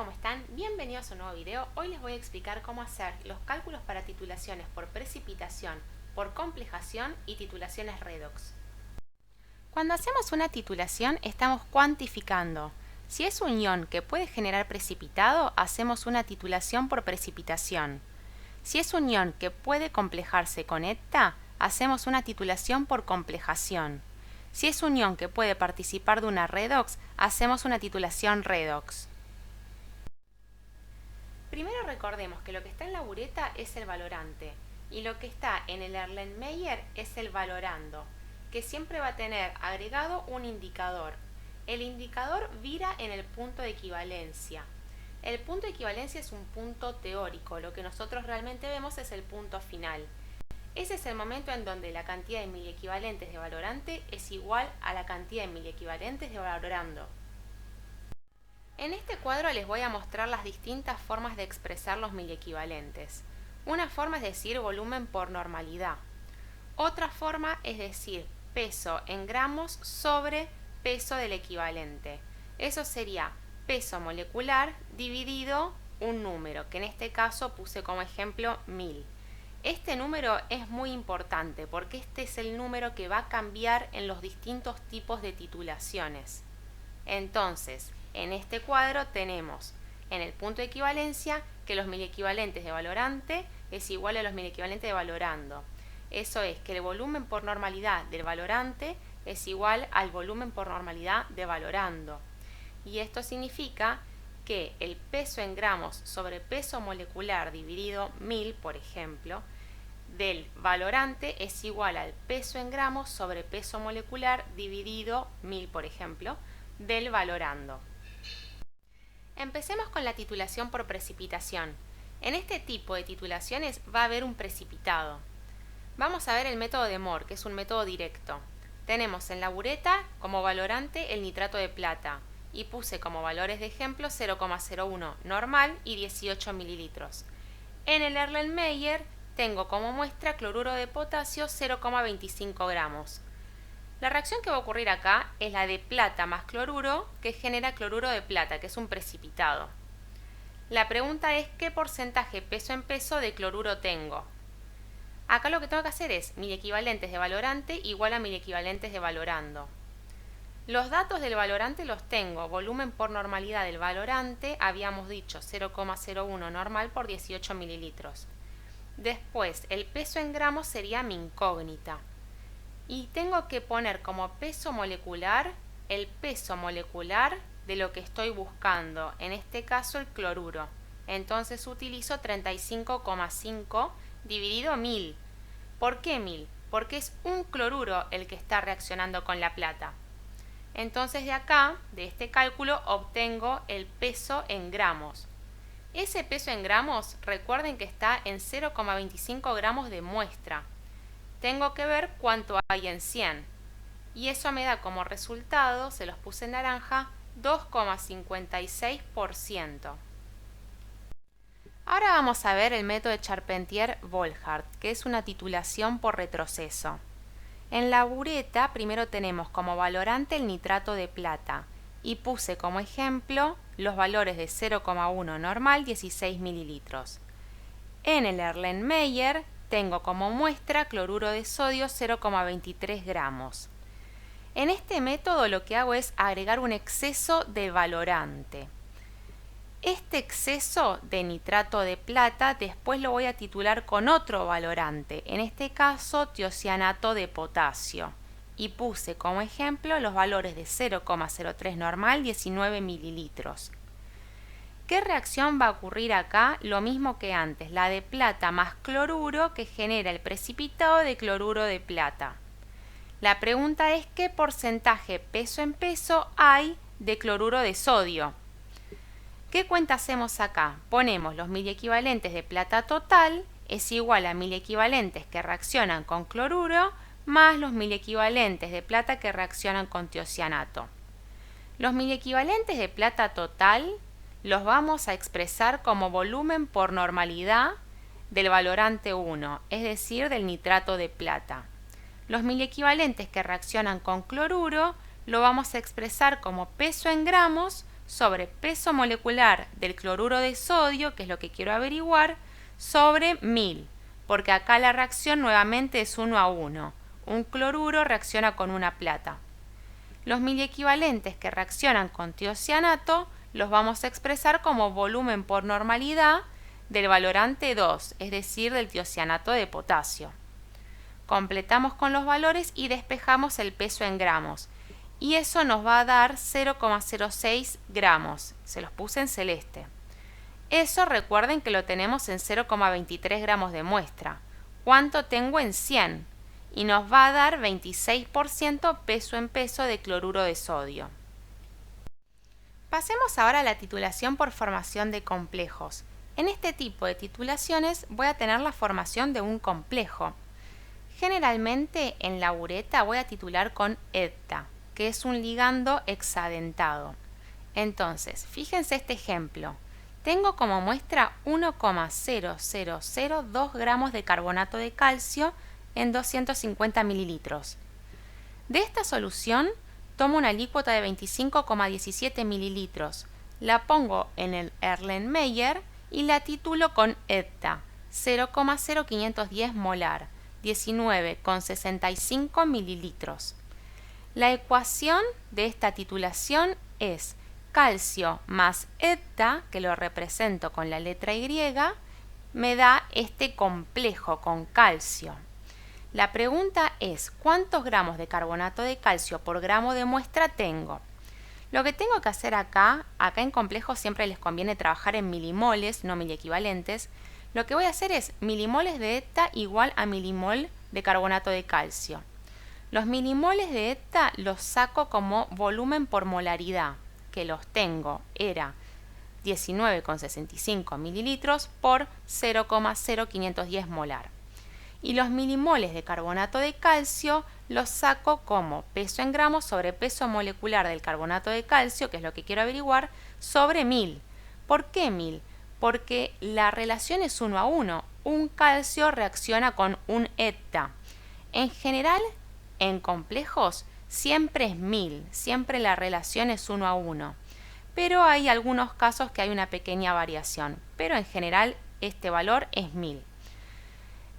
¿cómo están? Bienvenidos a un nuevo video. Hoy les voy a explicar cómo hacer los cálculos para titulaciones por precipitación, por complejación y titulaciones redox. Cuando hacemos una titulación estamos cuantificando. Si es un ion que puede generar precipitado, hacemos una titulación por precipitación. Si es un ion que puede complejarse con eta, hacemos una titulación por complejación. Si es un ion que puede participar de una redox, hacemos una titulación redox. Primero recordemos que lo que está en la bureta es el valorante y lo que está en el Erlenmeyer es el valorando, que siempre va a tener agregado un indicador. El indicador vira en el punto de equivalencia. El punto de equivalencia es un punto teórico, lo que nosotros realmente vemos es el punto final. Ese es el momento en donde la cantidad de miliequivalentes de valorante es igual a la cantidad de miliequivalentes de valorando. En este cuadro les voy a mostrar las distintas formas de expresar los miliequivalentes. Una forma es decir volumen por normalidad. Otra forma es decir peso en gramos sobre peso del equivalente. Eso sería peso molecular dividido un número, que en este caso puse como ejemplo 1000. Este número es muy importante porque este es el número que va a cambiar en los distintos tipos de titulaciones. Entonces, en este cuadro tenemos en el punto de equivalencia que los miliequivalentes de valorante es igual a los miliequivalentes de valorando. Eso es que el volumen por normalidad del valorante es igual al volumen por normalidad de valorando. Y esto significa que el peso en gramos sobre peso molecular dividido 1000, por ejemplo, del valorante es igual al peso en gramos sobre peso molecular dividido 1000, por ejemplo, del valorando. Empecemos con la titulación por precipitación. En este tipo de titulaciones va a haber un precipitado. Vamos a ver el método de Mohr, que es un método directo. Tenemos en la bureta como valorante el nitrato de plata y puse como valores de ejemplo 0,01 normal y 18 mililitros. En el Erlenmeyer tengo como muestra cloruro de potasio 0,25 gramos. La reacción que va a ocurrir acá es la de plata más cloruro que genera cloruro de plata, que es un precipitado. La pregunta es ¿qué porcentaje peso en peso de cloruro tengo? Acá lo que tengo que hacer es miliequivalentes de valorante igual a miliequivalentes de valorando. Los datos del valorante los tengo, volumen por normalidad del valorante, habíamos dicho 0,01 normal por 18 mililitros. Después, el peso en gramos sería mi incógnita. Y tengo que poner como peso molecular el peso molecular de lo que estoy buscando, en este caso el cloruro. Entonces utilizo 35,5 dividido 1000. ¿Por qué 1000? Porque es un cloruro el que está reaccionando con la plata. Entonces de acá, de este cálculo, obtengo el peso en gramos. Ese peso en gramos, recuerden que está en 0,25 gramos de muestra. Tengo que ver cuánto hay en 100. Y eso me da como resultado, se los puse en naranja, 2,56%. Ahora vamos a ver el método de Charpentier-Volhard, que es una titulación por retroceso. En la bureta primero tenemos como valorante el nitrato de plata y puse como ejemplo los valores de 0,1 normal 16 mililitros. En el Erlenmeyer tengo como muestra cloruro de sodio 0,23 gramos. En este método lo que hago es agregar un exceso de valorante. Este exceso de nitrato de plata después lo voy a titular con otro valorante, en este caso tiocianato de potasio, y puse como ejemplo los valores de 0,03 normal 19 mililitros. ¿Qué reacción va a ocurrir acá? Lo mismo que antes, la de plata más cloruro que genera el precipitado de cloruro de plata. La pregunta es ¿qué porcentaje peso en peso hay de cloruro de sodio? ¿Qué cuenta hacemos acá? Ponemos los miliequivalentes de plata total es igual a miliequivalentes que reaccionan con cloruro más los miliequivalentes de plata que reaccionan con tiocianato. Los miliequivalentes de plata total los vamos a expresar como volumen por normalidad del valorante 1, es decir, del nitrato de plata. Los miliequivalentes que reaccionan con cloruro lo vamos a expresar como peso en gramos sobre peso molecular del cloruro de sodio, que es lo que quiero averiguar, sobre 1000, porque acá la reacción nuevamente es 1 a 1. Un cloruro reacciona con una plata. Los miliequivalentes que reaccionan con tiocianato los vamos a expresar como volumen por normalidad del valorante 2, es decir, del tiocianato de potasio. Completamos con los valores y despejamos el peso en gramos. Y eso nos va a dar 0,06 gramos. Se los puse en celeste. Eso recuerden que lo tenemos en 0,23 gramos de muestra. ¿Cuánto tengo en 100? Y nos va a dar 26% peso en peso de cloruro de sodio. Pasemos ahora a la titulación por formación de complejos. En este tipo de titulaciones voy a tener la formación de un complejo. Generalmente en la ureta voy a titular con ETA, que es un ligando hexadentado. Entonces, fíjense este ejemplo. Tengo como muestra 1,0002 gramos de carbonato de calcio en 250 mililitros. De esta solución, tomo una alícuota de 25,17 mililitros, la pongo en el Erlenmeyer y la titulo con ETA, 0,0510 molar, 19,65 mililitros. La ecuación de esta titulación es calcio más ETA, que lo represento con la letra Y, me da este complejo con calcio. La pregunta es, ¿cuántos gramos de carbonato de calcio por gramo de muestra tengo? Lo que tengo que hacer acá en complejos siempre les conviene trabajar en milimoles, no miliequivalentes. Lo que voy a hacer es milimoles de ETA igual a milimol de carbonato de calcio. Los milimoles de ETA los saco como volumen por molaridad, que los tengo, era 19,65 mililitros por 0,0510 molar. Y los milimoles de carbonato de calcio los saco como peso en gramos sobre peso molecular del carbonato de calcio, que es lo que quiero averiguar, sobre 1000. ¿Por qué 1000? Porque la relación es 1 a 1. Un calcio reacciona con un ETA. En general, en complejos, siempre es 1000, siempre la relación es 1 a 1. Pero hay algunos casos que hay una pequeña variación, pero en general este valor es 1000.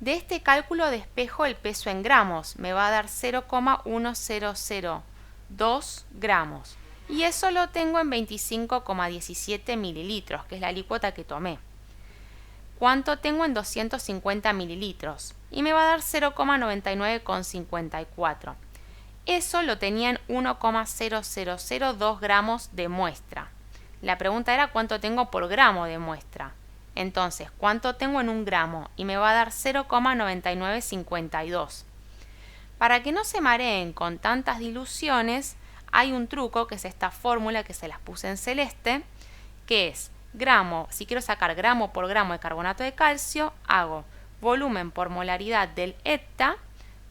De este cálculo despejo el peso en gramos, me va a dar 0,1002 gramos. Y eso lo tengo en 25,17 mililitros, que es la alícuota que tomé. ¿Cuánto tengo en 250 mililitros? Y me va a dar 0,9954. Eso lo tenía en 1,0002 gramos de muestra. La pregunta era cuánto tengo por gramo de muestra. Entonces, ¿cuánto tengo en un gramo? Y me va a dar 0,9952. Para que no se mareen con tantas diluciones, hay un truco que es esta fórmula que se las puse en celeste, que es gramo, si quiero sacar gramo por gramo de carbonato de calcio, hago volumen por molaridad del ETA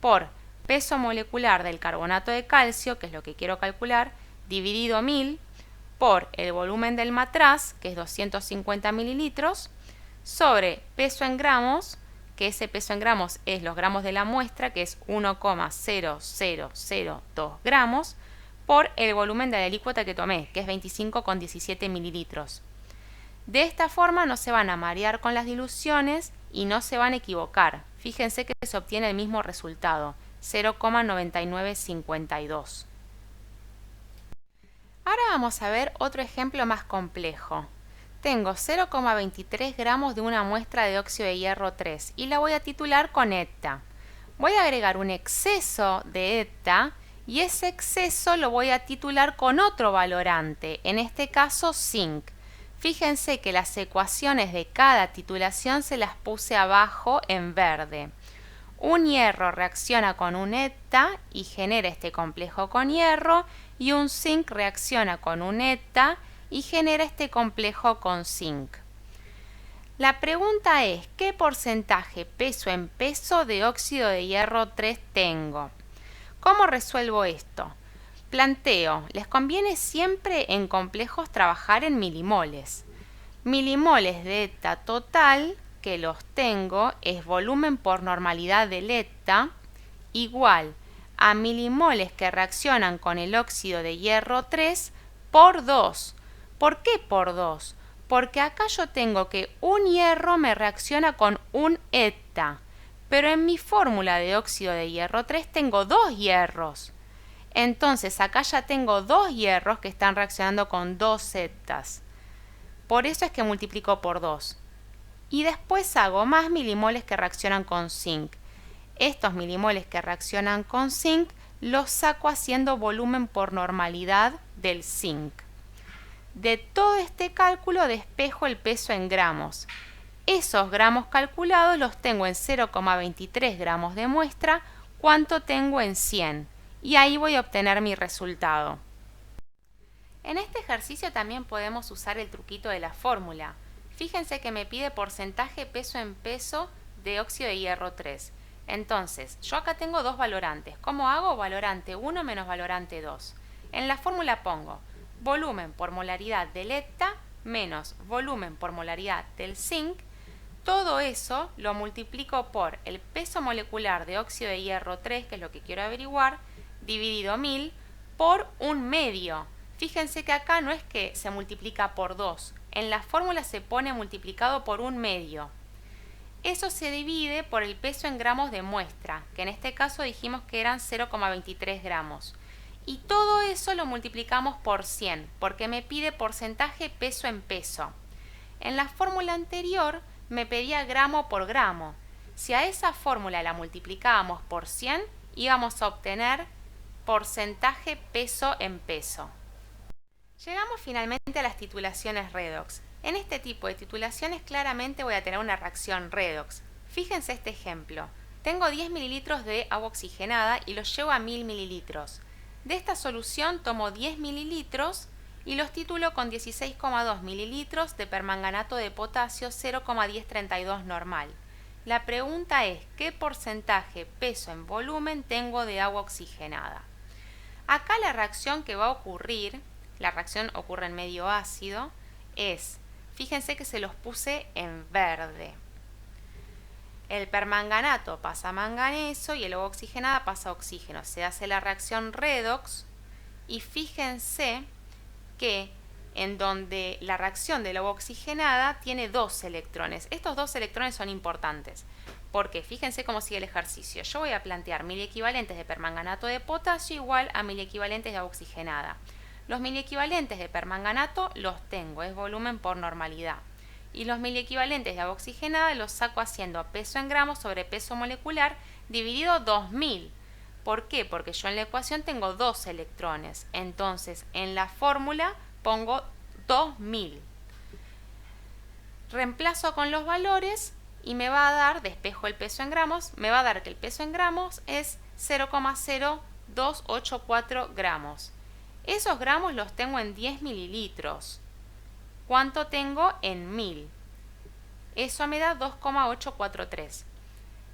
por peso molecular del carbonato de calcio, que es lo que quiero calcular, dividido 1000 por el volumen del matraz, que es 250 mililitros, sobre peso en gramos, que ese peso en gramos es los gramos de la muestra, que es 1,0002 gramos, por el volumen de la alícuota que tomé, que es 25,17 mililitros. De esta forma no se van a marear con las diluciones y no se van a equivocar. Fíjense que se obtiene el mismo resultado, 0,9952. Ahora vamos a ver otro ejemplo más complejo. Tengo 0,23 gramos de una muestra de óxido de hierro 3 y la voy a titular con ETA. Voy a agregar un exceso de ETA y ese exceso lo voy a titular con otro valorante, en este caso zinc. Fíjense que las ecuaciones de cada titulación se las puse abajo en verde. Un hierro reacciona con un ETA y genera este complejo con hierro, y un zinc reacciona con un ETA y genera este complejo con zinc. La pregunta es, ¿qué porcentaje peso en peso de óxido de hierro 3 tengo? ¿Cómo resuelvo esto? Planteo, les conviene siempre en complejos trabajar en milimoles. Milimoles de ETA total, que los tengo, es volumen por normalidad del ETA, igual a milimoles que reaccionan con el óxido de hierro 3 por 2. ¿Por qué por 2? Porque acá yo tengo que un hierro me reacciona con un eta, pero en mi fórmula de óxido de hierro 3 tengo 2 hierros. Entonces acá ya tengo 2 hierros que están reaccionando con 2 etas. Por eso es que multiplico por 2. Y después hago más milimoles que reaccionan con zinc. Estos milimoles que reaccionan con zinc los saco haciendo volumen por normalidad del zinc. De todo este cálculo despejo el peso en gramos. Esos gramos calculados los tengo en 0,23 gramos de muestra, ¿cuánto tengo en 100? Y ahí voy a obtener mi resultado. En este ejercicio también podemos usar el truquito de la fórmula. Fíjense que me pide porcentaje peso en peso de óxido de hierro 3. Entonces, yo acá tengo dos valorantes. ¿Cómo hago? Valorante 1 menos valorante 2. En la fórmula pongo volumen por molaridad del eta menos volumen por molaridad del zinc. Todo eso lo multiplico por el peso molecular de óxido de hierro 3, que es lo que quiero averiguar, dividido 1000 por 1/2. Fíjense que acá no es que se multiplica por 2. En la fórmula se pone multiplicado por 1/2. Eso se divide por el peso en gramos de muestra, que en este caso dijimos que eran 0,23 gramos. Y todo eso lo multiplicamos por 100, porque me pide porcentaje peso en peso. En la fórmula anterior me pedía gramo por gramo. Si a esa fórmula la multiplicábamos por 100, íbamos a obtener porcentaje peso en peso. Llegamos finalmente a las titulaciones redox. En este tipo de titulaciones claramente voy a tener una reacción redox. Fíjense este ejemplo. Tengo 10 mililitros de agua oxigenada y los llevo a 1000 mililitros. De esta solución tomo 10 mililitros y los titulo con 16,2 mililitros de permanganato de potasio 0,1032 normal. La pregunta es, ¿qué porcentaje peso en volumen tengo de agua oxigenada? Acá la reacción que va a ocurrir, la reacción ocurre en medio ácido, es, fíjense que se los puse en verde. El permanganato pasa a manganeso y el agua oxigenada pasa a oxígeno. Se hace la reacción redox y fíjense que en donde la reacción del agua oxigenada tiene 2 electrones. Estos 2 electrones son importantes porque fíjense cómo sigue el ejercicio. Yo voy a plantear 1000 equivalentes de permanganato de potasio igual a 1000 equivalentes de agua oxigenada. Los 1000 equivalentes de permanganato los tengo, es volumen por normalidad. Y los 1000 equivalentes de agua oxigenada los saco haciendo peso en gramos sobre peso molecular dividido 2000. ¿Por qué? Porque yo en la ecuación tengo 2 electrones. Entonces, en la fórmula pongo 2000. Reemplazo con los valores y me va a dar, despejo el peso en gramos, me va a dar que el peso en gramos es 0,0284 gramos. Esos gramos los tengo en 10 mililitros. ¿Cuánto tengo en 1000? Eso me da 2,843.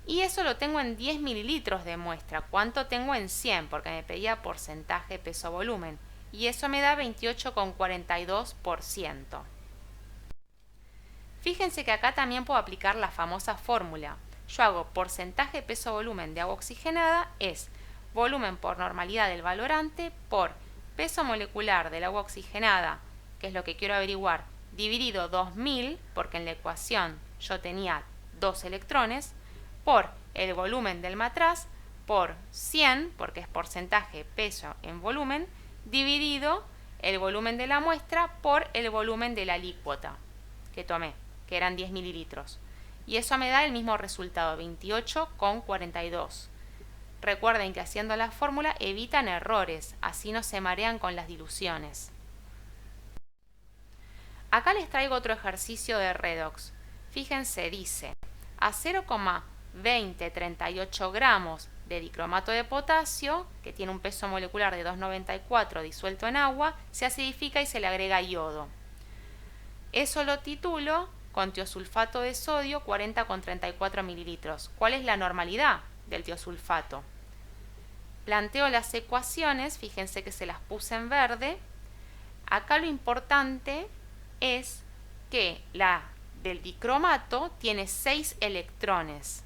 Y eso lo tengo en 10 mililitros de muestra. ¿Cuánto tengo en 100? Porque me pedía porcentaje peso-volumen. Y eso me da 28,42%. Fíjense que acá también puedo aplicar la famosa fórmula. Yo hago porcentaje peso-volumen de agua oxigenada es volumen por normalidad del valorante por peso molecular del agua oxigenada, que es lo que quiero averiguar, dividido 2000, porque en la ecuación yo tenía 2 electrones, por el volumen del matraz, por 100, porque es porcentaje peso en volumen, dividido el volumen de la muestra por el volumen de la alícuota que tomé, que eran 10 mililitros. Y eso me da el mismo resultado, 28,42. Recuerden que haciendo la fórmula evitan errores, así no se marean con las diluciones. Acá les traigo otro ejercicio de redox. Fíjense, dice, a 0,2038 gramos de dicromato de potasio, que tiene un peso molecular de 2,94 disuelto en agua, se acidifica y se le agrega yodo. Eso lo titulo con tiosulfato de sodio 40,34 mililitros. ¿Cuál es la normalidad del tiosulfato? Planteo las ecuaciones, fíjense que se las puse en verde. Acá lo importante es que la del dicromato tiene 6 electrones.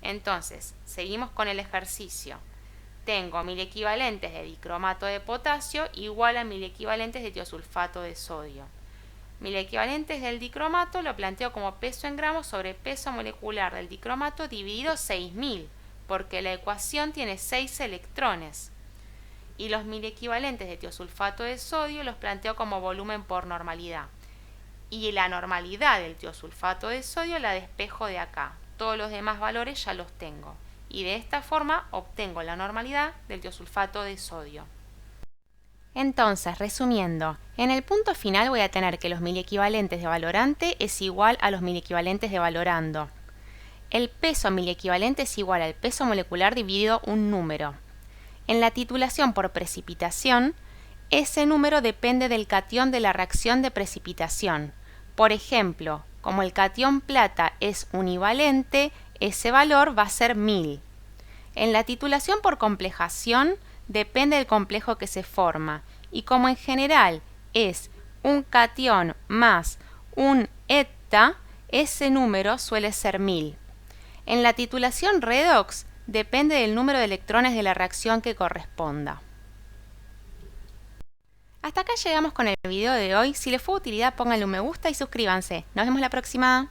Entonces, seguimos con el ejercicio. tengo 1000 equivalentes de dicromato de potasio igual a 1000 equivalentes de tiosulfato de sodio. 1000 equivalentes del dicromato lo planteo como peso en gramos sobre peso molecular del dicromato dividido 6000, porque la ecuación tiene 6 electrones. Y los 1000 equivalentes de tiosulfato de sodio los planteo como volumen por normalidad. Y la normalidad del tiosulfato de sodio la despejo de acá. Todos los demás valores ya los tengo. Y de esta forma obtengo la normalidad del tiosulfato de sodio. Entonces, resumiendo, en el punto final voy a tener que los 1000 equivalentes de valorante es igual a los 1000 equivalentes de valorando. El peso 1000 equivalente es igual al peso molecular dividido un número. En la titulación por precipitación, ese número depende del catión de la reacción de precipitación. Por ejemplo, como el catión plata es univalente, ese valor va a ser 1000. En la titulación por complejación, depende del complejo que se forma, y como en general es un catión más un eta, ese número suele ser 1000. En la titulación redox, depende del número de electrones de la reacción que corresponda. Hasta acá llegamos con el video de hoy. Si les fue de utilidad, pónganle un me gusta y suscríbanse. Nos vemos la próxima.